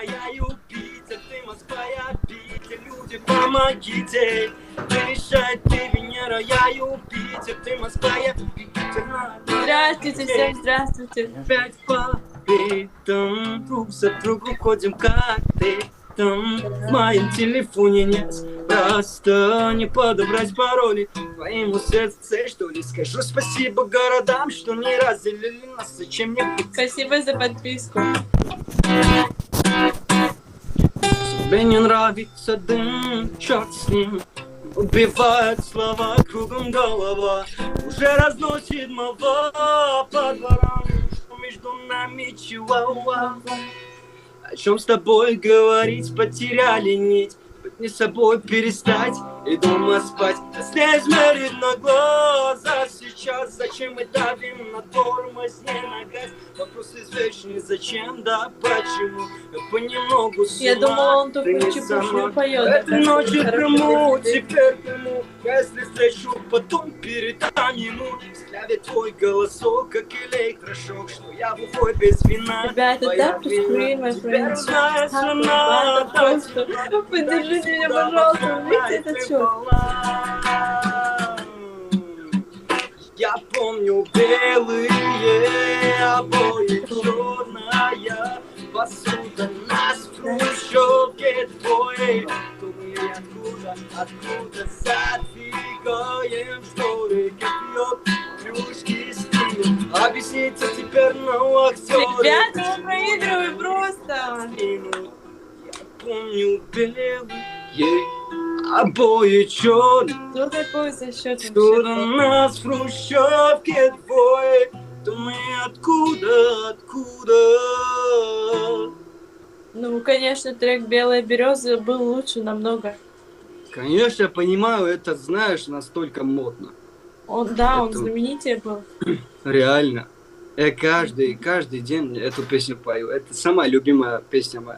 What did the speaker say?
инженера, я Юпитер, ты Москва, я Питер, люди, помогите. Ты решай, ты Венера, я Юпитер, ты Москва, я Питер. Здравствуйте, всем здравствуйте. Опять по битам, друг за другом ходим, как ты там. В моем телефоне нет, просто не подобрать пароли. Твоему сердце, что ли, скажу спасибо городам, что не разделили нас, зачем мне быть? Спасибо за подписку. Тебе не нравится дым, черт с ним. Убивает слова, кругом голова. Уже разносит молва по дворам, что между нами чуа-уа. О чем с тобой говорить, потеряли нить. Быть не собой перестать и дома спать. Сне измерить на глаза сейчас. Зачем мы давим на тормоз, не на газ? Вопрос извечный, зачем, да почему? Понемногу с Я ума думала, он только ты не чепушную сама. поет. Этой ночью в Крыму, теперь в Крыму. Если встречу, потом передам ему. В взгляде твой голосок, как электрошок, что я бухой без вина. Ребята, Твоя так screen, my теперь friends. знаешь, она Просто поддержите меня, пожалуйста, увидите этот счет. Я помню белые обои, черная посуда, нас в хрущевке двое. Думаю, откуда задвигаем шторы, как пьет кружки стиль. Объясните теперь на актеры. Ребята, я проигрываю просто. Я помню белые обои черные. Что такое за счет Откуда вообще? нас в хрущевке двое, то мы откуда? Ну, конечно, трек «Белая береза» был лучше намного. Конечно, я понимаю, это, знаешь, настолько модно. Он Это- знаменитее был. Реально. Я каждый день эту песню пою. Это самая любимая песня моя.